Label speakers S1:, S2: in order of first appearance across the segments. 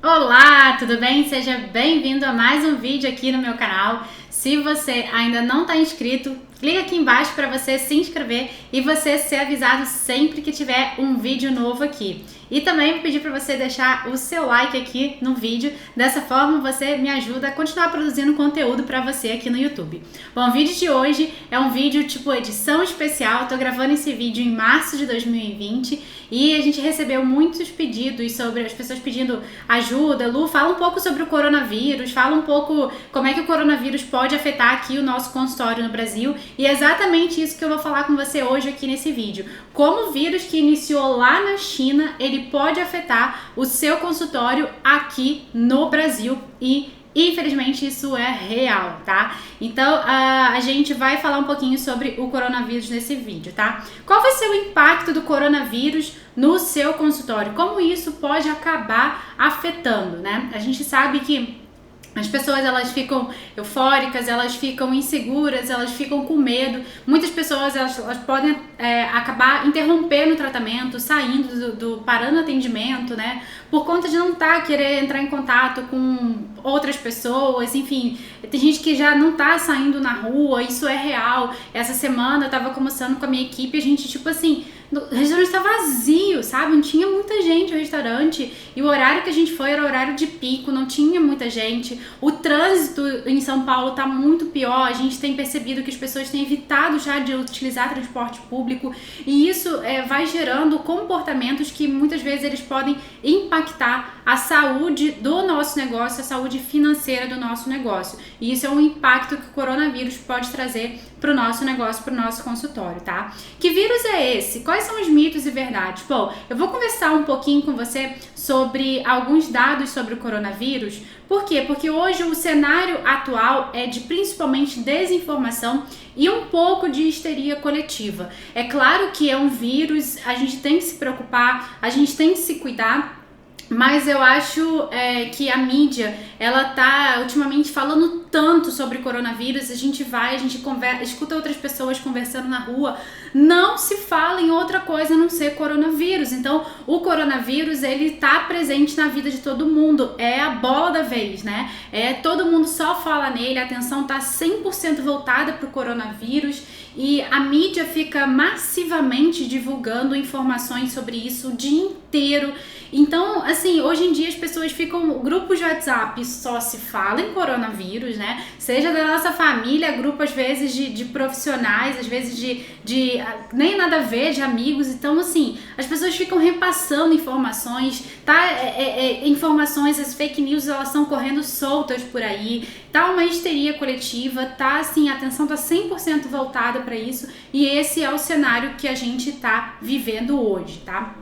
S1: Olá, tudo bem? Seja bem-vindo a mais um vídeo aqui no meu canal. Se você ainda não está inscrito, clica aqui embaixo para você se inscrever e você ser avisado sempre que tiver um vídeo novo aqui. E também vou pedir para você deixar o seu like aqui no vídeo, dessa forma você me ajuda a continuar produzindo conteúdo para você aqui no YouTube. Bom, o vídeo de hoje é um vídeo tipo edição especial, tô gravando esse vídeo em março de 2020 e a gente recebeu muitos pedidos sobre as pessoas pedindo ajuda. Lu, fala um pouco sobre o coronavírus, fala um pouco como é que o coronavírus pode afetar aqui o nosso consultório no Brasil, e é exatamente isso que eu vou falar com você hoje aqui nesse vídeo. Como o vírus que iniciou lá na China, ele pode afetar o seu consultório aqui no Brasil e infelizmente isso é real, tá? Então a gente vai falar um pouquinho sobre o coronavírus nesse vídeo, tá? Qual vai ser o impacto do coronavírus no seu consultório? Como isso pode acabar afetando, né? A gente sabe que as pessoas, elas ficam eufóricas, elas ficam inseguras, elas ficam com medo. Muitas pessoas, elas podem acabar interrompendo o tratamento, saindo parando o atendimento, né? Por conta de não querer entrar em contato com outras pessoas, enfim. Tem gente que já não tá saindo na rua, isso é real. Essa semana eu tava conversando com a minha equipe, a gente, tipo assim, o restaurante tá vazio, sabe? Não tinha muita gente no restaurante. E o horário que a gente foi era horário de pico, não tinha muita gente. O trânsito em São Paulo tá muito pior. A gente tem percebido que as pessoas têm evitado já de utilizar transporte público. E isso vai gerando comportamentos que muitas vezes eles podem impactar a saúde do nosso negócio, a saúde financeira do nosso negócio. E isso é um impacto que o coronavírus pode trazer para o nosso negócio, para o nosso consultório, tá? Que vírus é esse? Quais são os mitos e verdades? Bom, eu vou conversar um pouquinho com você sobre alguns dados sobre o coronavírus. Por quê? Porque hoje o cenário atual é de principalmente desinformação e um pouco de histeria coletiva. É claro que é um vírus, a gente tem que se preocupar, a gente tem que se cuidar, mas eu acho que a mídia, ela tá ultimamente falando tanto sobre coronavírus, a gente conversa, escuta outras pessoas conversando na rua, não se fala em outra coisa a não ser coronavírus. Então, o coronavírus, ele tá presente na vida de todo mundo, é a bola da vez, né? Todo mundo só fala nele, a atenção tá 100% voltada pro coronavírus e a mídia fica massivamente divulgando informações sobre isso o dia inteiro. Então, assim, hoje em dia as pessoas ficam, grupos de WhatsApp só se fala em coronavírus, né? Seja da nossa família, grupo às vezes de profissionais, às vezes de nem nada a ver, de amigos. Então, assim, as pessoas ficam repassando informações, tá? Informações, as fake news, elas estão correndo soltas por aí. Tá uma histeria coletiva, tá, assim, a atenção tá 100% voltada para isso. E esse é o cenário que a gente tá vivendo hoje, tá?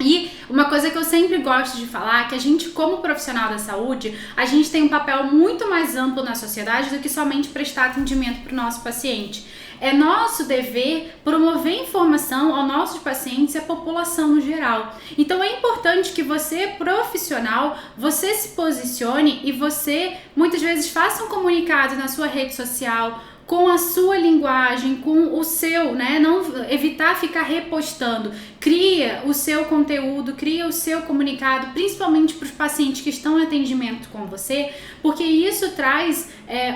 S1: E uma coisa que eu sempre gosto de falar é que a gente, como profissional da saúde, a gente tem um papel muito mais amplo na sociedade do que somente prestar atendimento para o nosso paciente. É nosso dever promover informação aos nossos pacientes e à população no geral. Então é importante que você, profissional, você se posicione e você muitas vezes faça um comunicado na sua rede social, com a sua linguagem, com o seu, né? Não evitar ficar repostando. Cria o seu conteúdo, cria o seu comunicado, principalmente para os pacientes que estão em atendimento com você, porque isso traz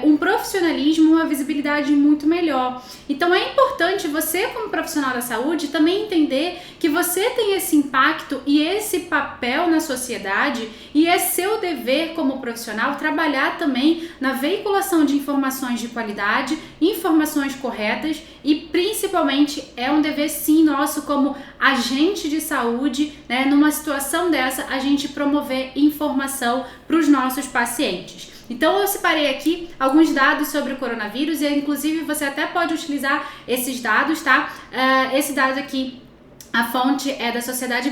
S1: um profissionalismo, uma visibilidade muito melhor. Então é importante você, como profissional da saúde, também entender que você tem esse impacto e esse papel na sociedade, e é seu dever como profissional trabalhar também na veiculação de informações de qualidade, informações corretas, e principalmente é um dever sim nosso como agente de saúde, né, numa situação dessa, a gente promover informação para os nossos pacientes. Então eu separei aqui alguns dados sobre o coronavírus e inclusive você até pode utilizar esses dados, tá? Esse dado aqui, a fonte é da Sociedade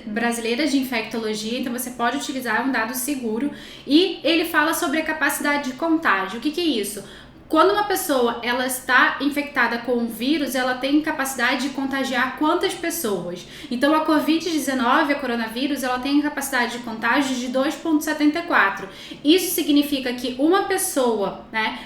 S1: Brasileira de Infectologia, então você pode utilizar um dado seguro, e ele fala sobre a capacidade de contágio. O que é isso? Quando uma pessoa ela está infectada com o vírus, ela tem capacidade de contagiar quantas pessoas? Então a Covid-19, a coronavírus, ela tem capacidade de contágio de 2,74. Isso significa que uma pessoa, né,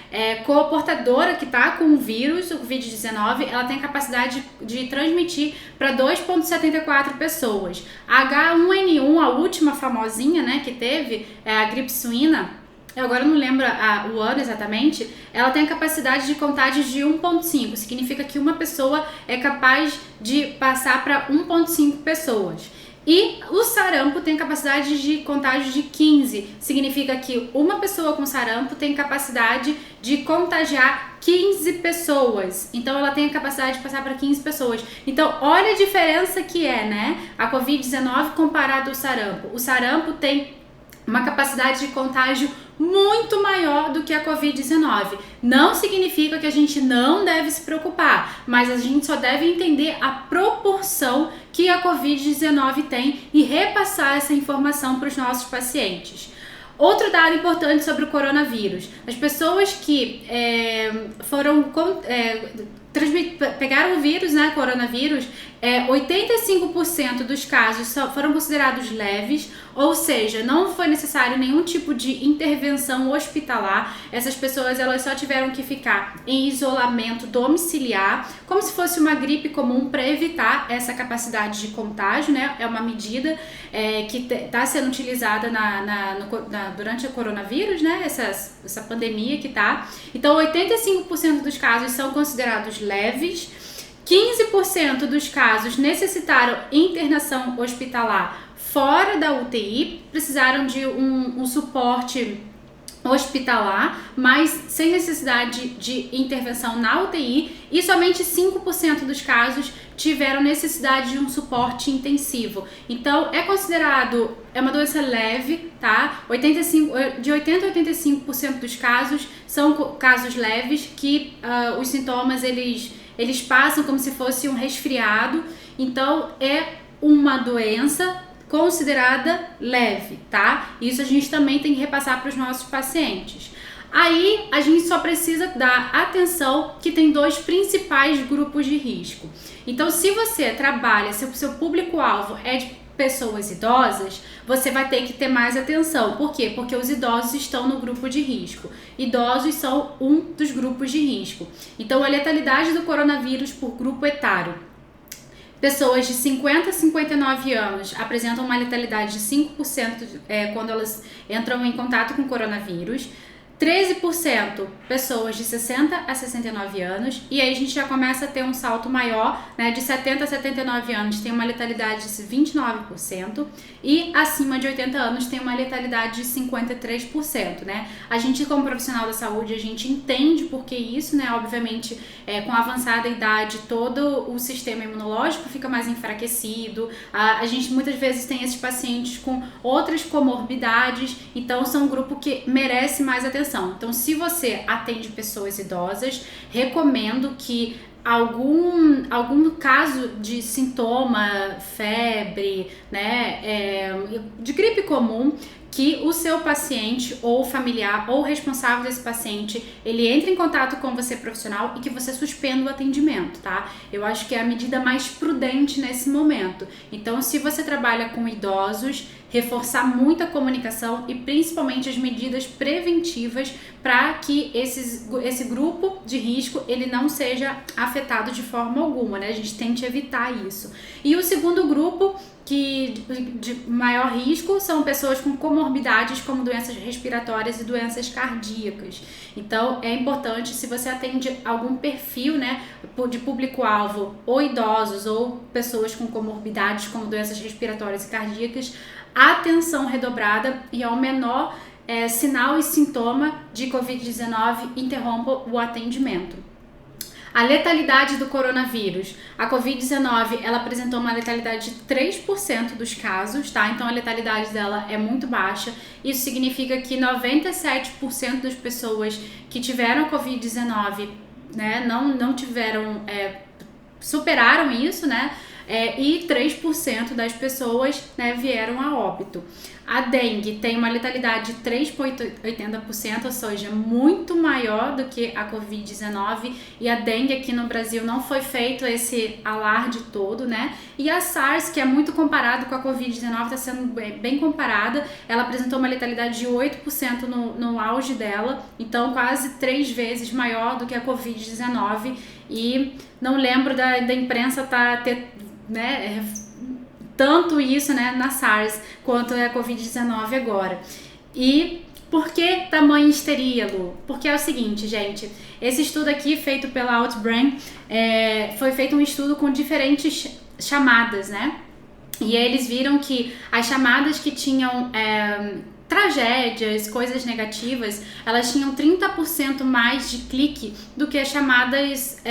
S1: portadora que está com o vírus, o Covid-19, ela tem capacidade de transmitir para 2,74 pessoas. A H1N1, a última famosinha, né, que teve, a gripe suína, eu agora não lembro o ano exatamente, ela tem a capacidade de contágio de 1,5, significa que uma pessoa é capaz de passar para 1,5 pessoas. E o sarampo tem capacidade de contágio de 15, significa que uma pessoa com sarampo tem capacidade de contagiar 15 pessoas. Então ela tem a capacidade de passar para 15 pessoas. Então olha a diferença que é, né? A Covid-19 comparado ao sarampo. O sarampo tem uma capacidade de contágio muito maior do que a Covid-19. Não significa que a gente não deve se preocupar, mas a gente só deve entender a proporção que a Covid-19 tem e repassar essa informação para os nossos pacientes. Outro dado importante sobre o coronavírus: as pessoas que pegaram o vírus, né, coronavírus, 85% dos casos foram considerados leves, ou seja, não foi necessário nenhum tipo de intervenção hospitalar. Essas pessoas elas só tiveram que ficar em isolamento domiciliar, como se fosse uma gripe comum, para evitar essa capacidade de contágio, né? É uma medida que está sendo utilizada durante o coronavírus, né? Essa pandemia que tá. Então, 85% dos casos são considerados leves. 15% dos casos necessitaram internação hospitalar fora da UTI, precisaram de um suporte hospitalar, mas sem necessidade de intervenção na UTI, e somente 5% dos casos tiveram necessidade de um suporte intensivo. Então é considerado, é uma doença leve, tá? De 80 a 85% dos casos são casos leves, que os sintomas eles passam como se fosse um resfriado. Então é uma doença considerada leve, tá? Isso a gente também tem que repassar para os nossos pacientes. Aí a gente só precisa dar atenção que tem dois principais grupos de risco. Então, se você trabalha, se o seu público-alvo é de pessoas idosas, você vai ter que ter mais atenção. Por quê? Porque os idosos estão no grupo de risco. Idosos são um dos grupos de risco. Então, a letalidade do coronavírus por grupo etário: pessoas de 50 a 59 anos apresentam uma letalidade de 5% quando elas entram em contato com o coronavírus. 13% pessoas de 60 a 69 anos, e aí a gente já começa a ter um salto maior, né, de 70 a 79 anos tem uma letalidade de 29%, e acima de 80 anos tem uma letalidade de 53%, né? A gente, como profissional da saúde, a gente entende por que isso, né? Obviamente, com a avançada idade, todo o sistema imunológico fica mais enfraquecido, a gente muitas vezes tem esses pacientes com outras comorbidades, então são um grupo que merece mais atenção. Então, se você atende pessoas idosas, recomendo que algum caso de sintoma, febre, né, de gripe comum, que o seu paciente ou familiar ou responsável desse paciente, ele entre em contato com você profissional e que você suspenda o atendimento, tá? Eu acho que é a medida mais prudente nesse momento. Então, se você trabalha com idosos, reforçar muito a comunicação e principalmente as medidas preventivas para que esse grupo de risco ele não seja afetado de forma alguma, né? A gente tente evitar isso. E o segundo grupo de maior risco são pessoas com comorbidades como doenças respiratórias e doenças cardíacas. Então é importante, se você atende algum perfil, né, de público-alvo, ou idosos ou pessoas com comorbidades como doenças respiratórias e cardíacas, atenção redobrada, e ao menor sinal e sintoma de Covid-19, interrompa o atendimento. A letalidade do coronavírus. A Covid-19, ela apresentou uma letalidade de 3% dos casos, tá? Então a letalidade dela é muito baixa. Isso significa que 97% das pessoas que tiveram a Covid-19, né, não tiveram, superaram isso, né? e 3% das pessoas, né, vieram a óbito. A dengue tem uma letalidade de 3,80%, ou seja, muito maior do que a Covid-19, e a dengue aqui no Brasil não foi feito esse alarde todo, né? E a SARS, que é muito comparado com a Covid-19, está sendo bem comparada, ela apresentou uma letalidade de 8% no auge dela, então quase 3 vezes maior do que a Covid-19, e não lembro da imprensa né, tanto isso, né, na SARS quanto a Covid-19 agora. E por que tamanha histeria, Lu? Porque é o seguinte, gente, esse estudo aqui feito pela Outbrain, foi feito um estudo com diferentes chamadas, né? E eles viram que as chamadas que tinham tragédias, coisas negativas, elas tinham 30% mais de clique do que as chamadas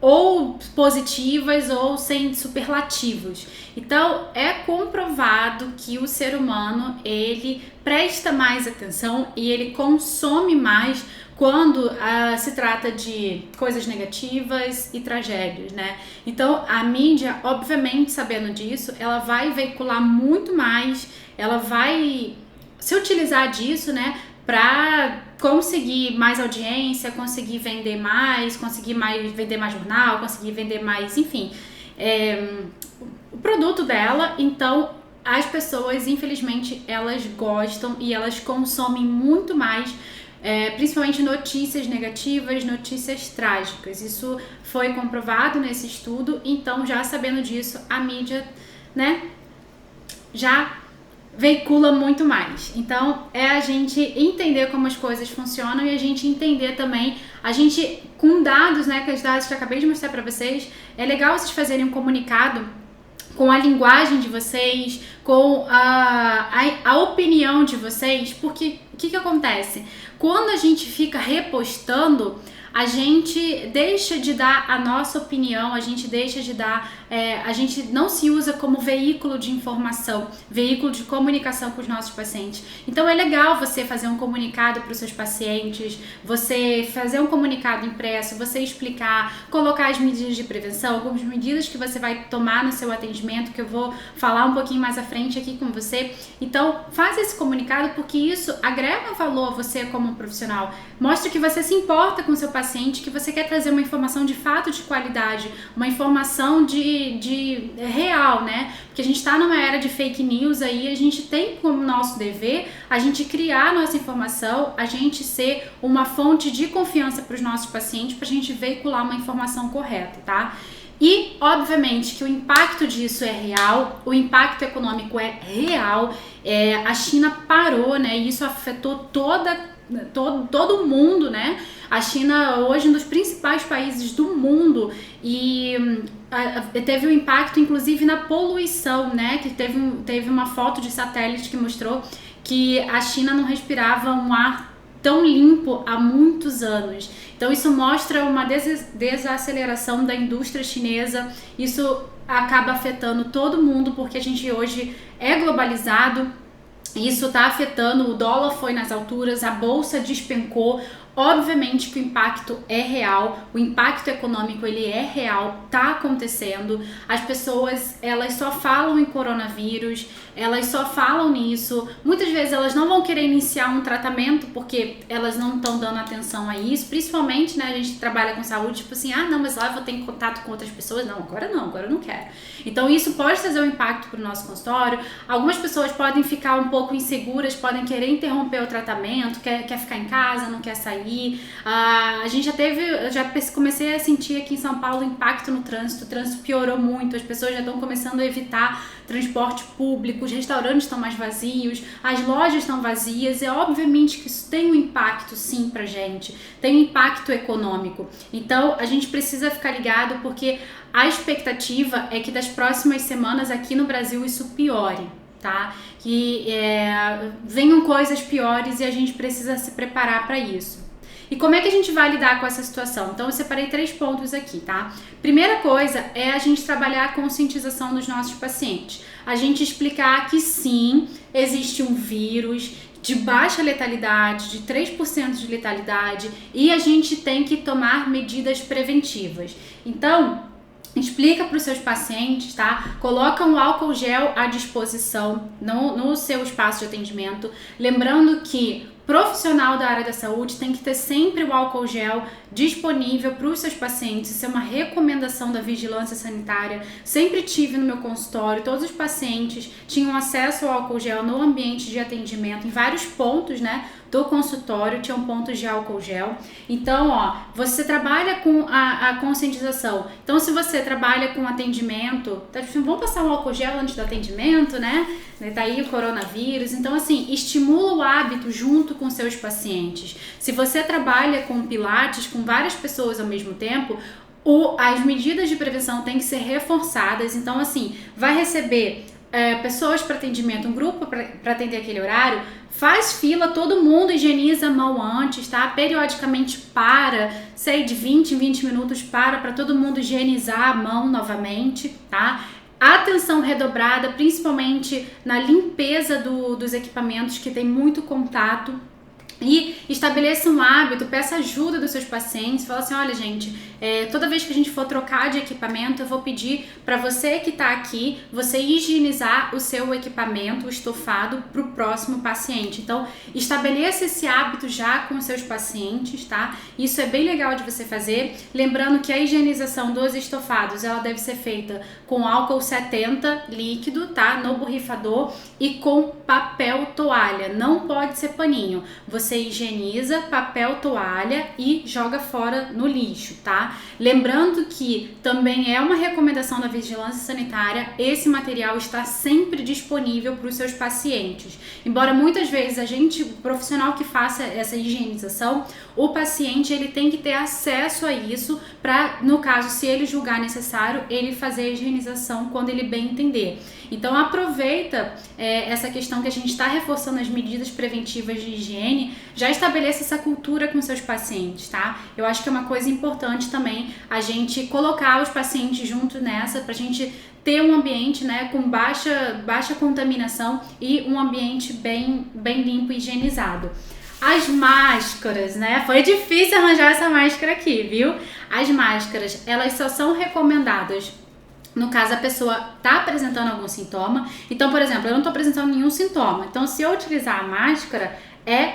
S1: ou positivas ou sem superlativos. Então é comprovado que o ser humano, ele presta mais atenção e ele consome mais quando se trata de coisas negativas e tragédias, né? Então a mídia, obviamente, sabendo disso, ela vai veicular muito mais, ela vai se utilizar disso, né, para conseguir mais audiência, conseguir vender mais, vender mais jornal, conseguir vender mais, enfim, o produto dela. Então as pessoas, infelizmente, elas gostam e elas consomem muito mais, principalmente notícias negativas, notícias trágicas. Isso foi comprovado nesse estudo. Então, já sabendo disso, a mídia, né, já veicula muito mais. Então é a gente entender como as coisas funcionam e a gente entender também, com dados, né, que os dados que eu acabei de mostrar para vocês, é legal vocês fazerem um comunicado com a linguagem de vocês, com a opinião de vocês, porque o que acontece? Quando a gente fica repostando, a gente deixa de dar a nossa opinião, a gente deixa de dar, a gente não se usa como veículo de informação, veículo de comunicação com os nossos pacientes. Então é legal você fazer um comunicado para os seus pacientes, você fazer um comunicado impresso, você explicar, colocar as medidas de prevenção, algumas medidas que você vai tomar no seu atendimento, que eu vou falar um pouquinho mais à frente aqui com você. Então faça esse comunicado, porque isso agrega valor a você como profissional, mostra que você se importa com o seu paciente, que você quer trazer uma informação de fato de qualidade, uma informação de real, né? Porque a gente está numa era de fake news aí, a gente tem como nosso dever a gente criar nossa informação, a gente ser uma fonte de confiança para os nossos pacientes, para a gente veicular uma informação correta, tá? E, obviamente, que o impacto disso é real, o impacto econômico é real, a China parou, né? E isso afetou todo mundo, né? A China hoje é um dos principais países do mundo e teve um impacto inclusive na poluição, né? Que teve uma foto de satélite que mostrou que a China não respirava um ar tão limpo há muitos anos. Então isso mostra uma desaceleração da indústria chinesa. Isso acaba afetando todo mundo, porque a gente hoje é globalizado. Isso está afetando, o dólar foi nas alturas, a bolsa despencou. Obviamente que o impacto é real, o impacto econômico ele é real, tá acontecendo. As pessoas, elas só falam em coronavírus, elas só falam nisso. Muitas vezes elas não vão querer iniciar um tratamento porque elas não estão dando atenção a isso, principalmente, né, a gente trabalha com saúde, tipo assim, não, mas lá eu vou ter contato com outras pessoas. Não, agora eu não quero. Então isso pode trazer um impacto para o nosso consultório. Algumas pessoas podem ficar um pouco inseguras, podem querer interromper o tratamento, quer ficar em casa, não quer sair. A gente comecei a sentir aqui em São Paulo o impacto no trânsito. O trânsito piorou muito, as pessoas já estão começando a evitar transporte público, os restaurantes estão mais vazios, as lojas estão vazias. É obviamente que isso tem um impacto sim pra gente, tem um impacto econômico. Então a gente precisa ficar ligado, porque a expectativa é que das próximas semanas aqui no Brasil isso piore, tá? Que venham coisas piores e a gente precisa se preparar para isso. E como é que a gente vai lidar com essa situação? Então eu separei 3 pontos aqui, tá? Primeira coisa é a gente trabalhar a conscientização dos nossos pacientes. A gente explicar que sim, existe um vírus de baixa letalidade, de 3% de letalidade, e a gente tem que tomar medidas preventivas. Então, explica para os seus pacientes, tá? Coloca um álcool gel à disposição no seu espaço de atendimento. Lembrando que profissional da área da saúde tem que ter sempre o álcool gel disponível para os seus pacientes. Isso é uma recomendação da vigilância sanitária. Sempre tive no meu consultório, todos os pacientes tinham acesso ao álcool gel no ambiente de atendimento, em vários pontos, né, do consultório tinham pontos de álcool gel. Então, ó, você trabalha com a conscientização. Então, se você trabalha com atendimento, tá, vamos passar um álcool gel antes do atendimento, né? Tá aí o coronavírus. Então, assim, estimula o hábito junto com seus pacientes. Se você trabalha com pilates, com várias pessoas ao mesmo tempo, as medidas de prevenção têm que ser reforçadas. Então, assim, vai receber pessoas para atendimento, um grupo para atender aquele horário, faz fila, todo mundo higieniza a mão antes, tá? Periodicamente de 20 em 20 minutos para todo mundo higienizar a mão novamente, tá? Atenção redobrada, principalmente na limpeza dos equipamentos que tem muito contato. E estabeleça um hábito, peça ajuda dos seus pacientes, fala assim, olha gente, toda vez que a gente for trocar de equipamento, eu vou pedir para você que está aqui, você higienizar o seu equipamento, o estofado, para o próximo paciente. Então, estabeleça esse hábito já com os seus pacientes, tá? Isso é bem legal de você fazer, lembrando que a higienização dos estofados, ela deve ser feita com álcool 70 líquido, tá? No borrifador e com papel toalha, não pode ser paninho. Você higieniza, papel toalha e joga fora no lixo, tá? Lembrando que também é uma recomendação da vigilância sanitária, esse material está sempre disponível para os seus pacientes. Embora muitas vezes o profissional que faça essa higienização, o paciente ele tem que ter acesso a isso para, no caso, se ele julgar necessário, ele fazer a higienização quando ele bem entender. Então aproveita essa questão que a gente está reforçando as medidas preventivas de higiene, já estabeleça essa cultura com seus pacientes, tá? Eu acho que é uma coisa importante também a gente colocar os pacientes junto nessa, pra gente ter um ambiente, né, com baixa contaminação e um ambiente bem limpo e higienizado. As máscaras, né? Foi difícil arranjar essa máscara aqui, viu? As máscaras, elas só são recomendadas no caso a pessoa está apresentando algum sintoma. Então, por exemplo, eu não estou apresentando nenhum sintoma. Então, se eu utilizar a máscara, é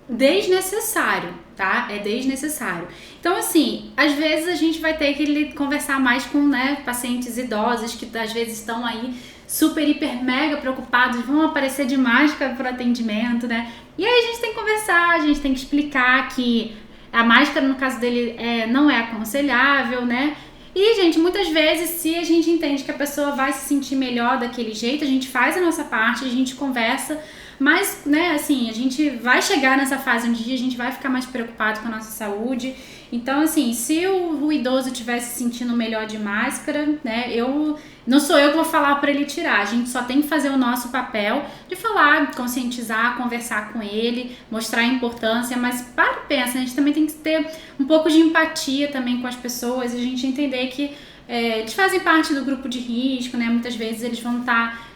S1: desnecessário, tá? É desnecessário. Então, assim, às vezes a gente vai ter que conversar mais com, né, pacientes idosos que às vezes estão aí super, hiper, mega preocupados, vão aparecer de máscara para atendimento, né? E aí a gente tem que conversar, a gente tem que explicar que a máscara, no caso dele, não é aconselhável, né? E, gente, muitas vezes, se a gente entende que a pessoa vai se sentir melhor daquele jeito, a gente faz a nossa parte, a gente conversa, mas, né, assim, a gente vai chegar nessa fase um dia, a gente vai ficar mais preocupado com a nossa saúde. Então, assim, se o idoso estiver se sentindo melhor de máscara, né, não sou eu que vou falar para ele tirar, a gente só tem que fazer o nosso papel de falar, conscientizar, conversar com ele, mostrar a importância, mas para e pensa, a gente também tem que ter um pouco de empatia também com as pessoas, e a gente entender que eles fazem parte do grupo de risco, né, muitas vezes eles vão estar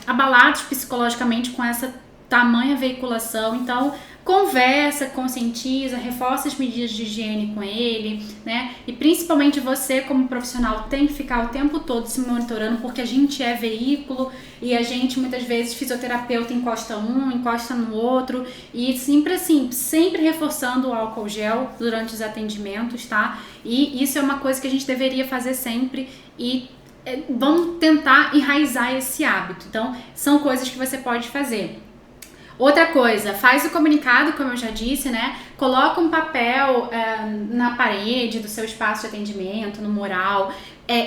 S1: abalados psicologicamente com essa tamanha veiculação, então conversa, conscientiza, reforça as medidas de higiene com ele, né? E principalmente você como profissional tem que ficar o tempo todo se monitorando, porque a gente é veículo e a gente muitas vezes fisioterapeuta encosta um, encosta no outro e sempre assim, sempre reforçando o álcool gel durante os atendimentos, tá? E isso é uma coisa que a gente deveria fazer sempre e vamos tentar enraizar esse hábito. Então, são coisas que você pode fazer. Outra coisa, faz o comunicado, como eu já disse, né? Coloca um papel na parede do seu espaço de atendimento, no mural,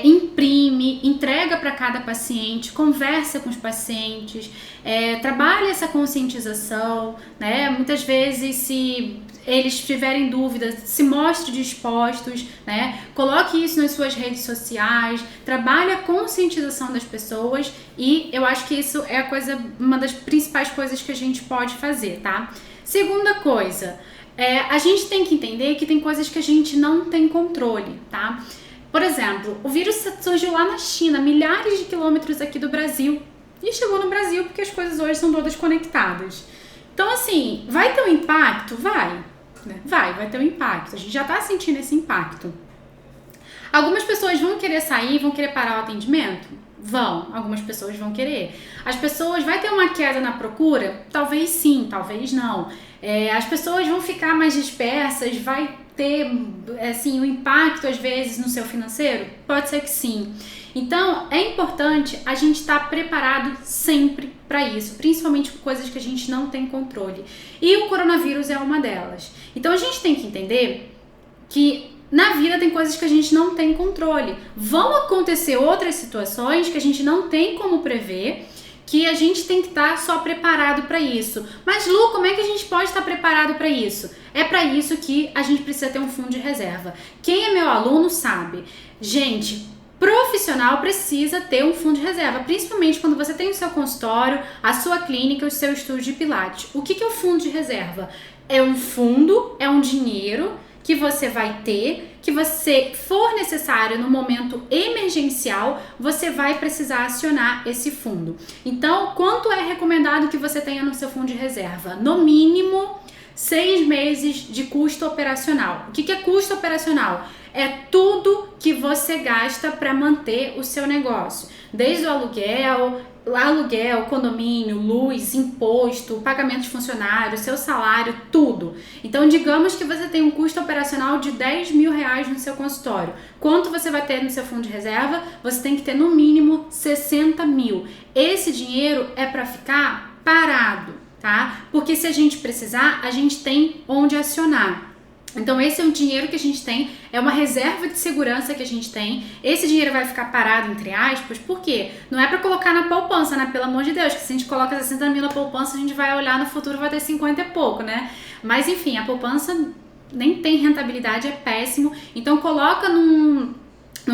S1: imprime, entrega para cada paciente, conversa com os pacientes, trabalha essa conscientização, né? Muitas vezes, se eles tiverem dúvidas, se mostre dispostos, né? Coloque isso nas suas redes sociais, trabalhe a conscientização das pessoas e eu acho que isso é uma das principais coisas que a gente pode fazer, tá? Segunda coisa, a gente tem que entender que tem coisas que a gente não tem controle, tá? Por exemplo, o vírus surgiu lá na China, milhares de quilômetros aqui do Brasil e chegou no Brasil porque as coisas hoje são todas conectadas. Então, assim, vai ter um impacto? Vai ter um impacto. A gente já tá sentindo esse impacto. Algumas pessoas vão querer sair, vão querer parar o atendimento? Vão, algumas pessoas vão querer. As pessoas, vai ter uma queda na procura? Talvez sim, talvez não. As pessoas vão ficar mais dispersas, vai ter, assim, um impacto às vezes no seu financeiro? Pode ser que sim. Então, é importante a gente estar preparado sempre para isso, principalmente com coisas que a gente não tem controle. E o coronavírus é uma delas. Então, a gente tem que entender que na vida tem coisas que a gente não tem controle. Vão acontecer outras situações que a gente não tem como prever, que a gente tem que estar só preparado para isso. Mas, Lu, como é que a gente pode estar preparado para isso? É para isso que a gente precisa ter um fundo de reserva. Quem é meu aluno sabe. Gente, profissional precisa ter um fundo de reserva, principalmente quando você tem o seu consultório, a sua clínica, o seu estúdio de pilates. O que é o fundo de reserva? É um fundo, é um dinheiro que você vai ter, que você for necessário no momento emergencial, você vai precisar acionar esse fundo. Então, quanto é recomendado que você tenha no seu fundo de reserva? No mínimo 6 meses de custo operacional. O que é custo operacional? É tudo que você gasta para manter o seu negócio, desde o aluguel, condomínio, luz, imposto, pagamento de funcionário, seu salário, tudo. Então, digamos que você tem um custo operacional de 10 mil reais no seu consultório. Quanto você vai ter no seu fundo de reserva? Você tem que ter no mínimo 60 mil. Esse dinheiro é para ficar parado, tá? Porque se a gente precisar, a gente tem onde acionar. Então esse é um dinheiro que a gente tem, é uma reserva de segurança que a gente tem. Esse dinheiro vai ficar parado, entre aspas, por quê? Não é para colocar na poupança, né? Pelo amor de Deus, que se a gente coloca 60 mil na poupança, a gente vai olhar no futuro, vai ter 50 e pouco, né? Mas enfim, a poupança nem tem rentabilidade, é péssimo. Então coloca num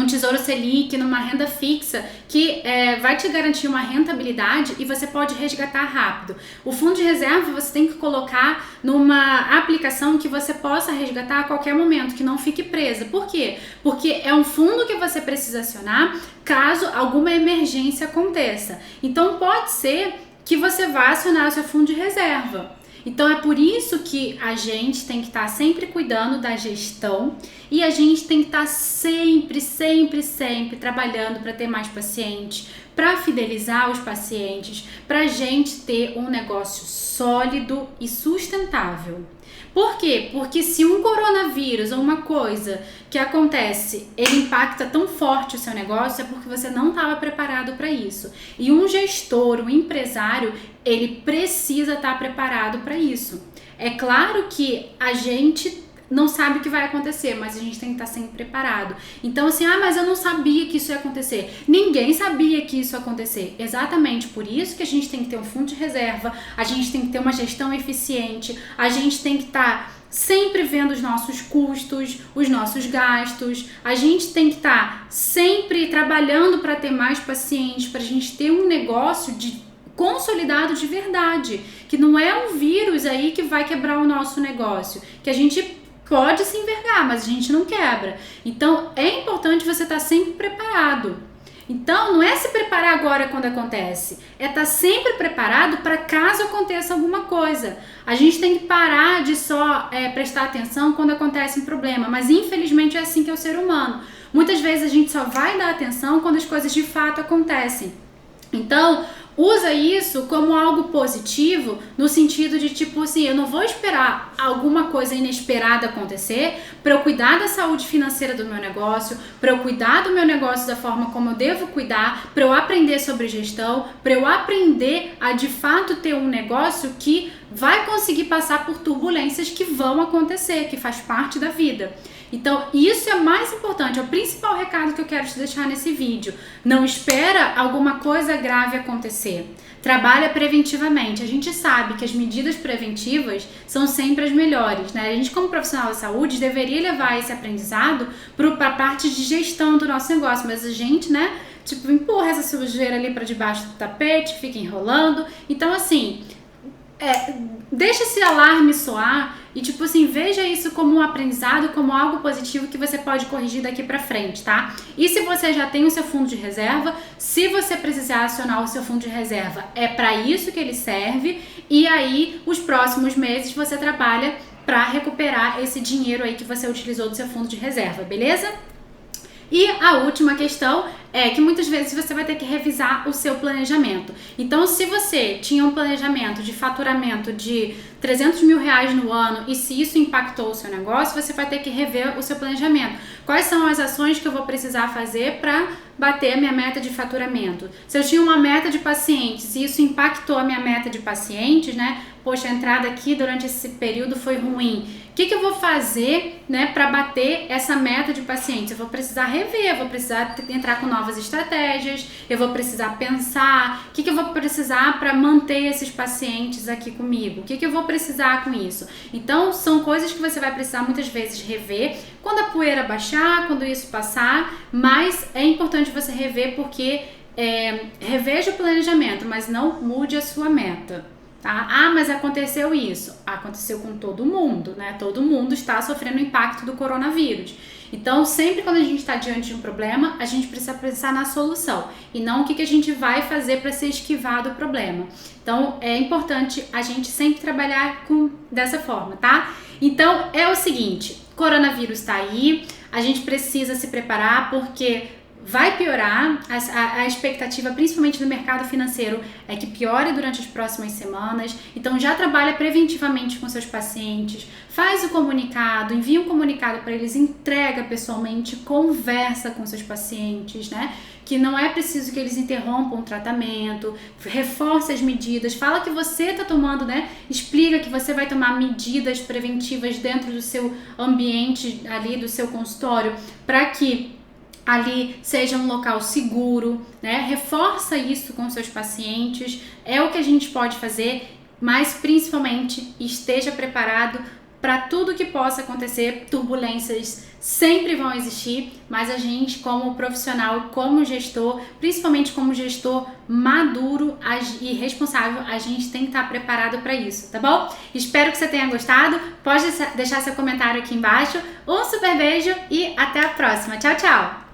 S1: Tesouro Selic, numa renda fixa, que vai te garantir uma rentabilidade e você pode resgatar rápido. O fundo de reserva você tem que colocar numa aplicação que você possa resgatar a qualquer momento, que não fique presa. Por quê? Porque é um fundo que você precisa acionar caso alguma emergência aconteça. Então pode ser que você vá acionar o seu fundo de reserva. Então é por isso que a gente tem que estar sempre cuidando da gestão e a gente tem que estar sempre trabalhando para ter mais pacientes, para fidelizar os pacientes, para a gente ter um negócio sólido e sustentável. Por quê? Porque se um coronavírus ou uma coisa que acontece, ele impacta tão forte o seu negócio, é porque você não estava preparado para isso. E um gestor, um empresário, ele precisa estar preparado para isso. É claro que a gente não sabe o que vai acontecer, mas a gente tem que estar sempre preparado. Então assim, mas eu não sabia que isso ia acontecer. Ninguém sabia que isso ia acontecer. Exatamente por isso que a gente tem que ter um fundo de reserva, a gente tem que ter uma gestão eficiente, a gente tem que estar sempre vendo os nossos custos, os nossos gastos, a gente tem que estar sempre trabalhando para ter mais pacientes, para a gente ter um negócio consolidado de verdade, que não é um vírus aí que vai quebrar o nosso negócio, que a gente pode se envergar, mas a gente não quebra. Então, é importante você estar sempre preparado. Então, não é se preparar agora quando acontece, é estar sempre preparado para caso aconteça alguma coisa. A gente tem que parar de só prestar atenção quando acontece um problema, mas infelizmente é assim que é o ser humano. Muitas vezes a gente só vai dar atenção quando as coisas de fato acontecem. Então, usa isso como algo positivo, no sentido de tipo assim, eu não vou esperar alguma coisa inesperada acontecer para eu cuidar da saúde financeira do meu negócio, para eu cuidar do meu negócio da forma como eu devo cuidar, para eu aprender sobre gestão, para eu aprender a de fato ter um negócio que vai conseguir passar por turbulências que vão acontecer, que faz parte da vida. Então, isso é mais importante, é o principal recado que eu quero te deixar nesse vídeo. Não espera alguma coisa grave acontecer. Trabalha preventivamente. A gente sabe que as medidas preventivas são sempre as melhores, né? A gente, como profissional de saúde, deveria levar esse aprendizado para a parte de gestão do nosso negócio, mas a gente, né, tipo, empurra essa sujeira ali para debaixo do tapete, fica enrolando. Então, assim, deixa esse alarme soar e, tipo assim, veja isso como um aprendizado, como algo positivo que você pode corrigir daqui pra frente, tá? E se você já tem o seu fundo de reserva, se você precisar acionar o seu fundo de reserva, é pra isso que ele serve, e aí os próximos meses você trabalha pra recuperar esse dinheiro aí que você utilizou do seu fundo de reserva, beleza? E a última questão é que muitas vezes você vai ter que revisar o seu planejamento. Então, se você tinha um planejamento de faturamento de 300 mil reais no ano e se isso impactou o seu negócio, você vai ter que rever o seu planejamento. Quais são as ações que eu vou precisar fazer para bater a minha meta de faturamento? Se eu tinha uma meta de pacientes e isso impactou a minha meta de pacientes, né? Poxa, a entrada aqui durante esse período foi ruim. O que eu vou fazer, né, para bater essa meta de pacientes? Eu vou precisar rever, eu vou precisar entrar com novas estratégias, eu vou precisar pensar o que eu vou precisar para manter esses pacientes aqui comigo, o que eu vou precisar com isso. Então, são coisas que você vai precisar muitas vezes rever quando a poeira baixar, quando isso passar, mas é importante você rever porque reveja o planejamento, mas não mude a sua meta. Tá? Ah, mas aconteceu isso. Aconteceu com todo mundo, né? Todo mundo está sofrendo o impacto do coronavírus. Então, sempre quando a gente está diante de um problema, a gente precisa pensar na solução e não o que a gente vai fazer para se esquivar do problema. Então, é importante a gente sempre trabalhar dessa forma, tá? Então, é o seguinte, coronavírus está aí, a gente precisa se preparar porque vai piorar, a expectativa principalmente do mercado financeiro é que piore durante as próximas semanas, então já trabalha preventivamente com seus pacientes, faz o comunicado, envia um comunicado para eles, entrega pessoalmente, conversa com seus pacientes, né? Que não é preciso que eles interrompam o tratamento, reforça as medidas, fala que você está tomando, né? Explica que você vai tomar medidas preventivas dentro do seu ambiente ali, do seu consultório, para que ali seja um local seguro, né? Reforça isso com seus pacientes, é o que a gente pode fazer, mas principalmente esteja preparado para tudo que possa acontecer. Turbulências sempre vão existir, mas a gente como profissional, como gestor, principalmente como gestor maduro e responsável, a gente tem que estar preparado para isso, tá bom? Espero que você tenha gostado, pode deixar seu comentário aqui embaixo, um super beijo e até a próxima, tchau, tchau!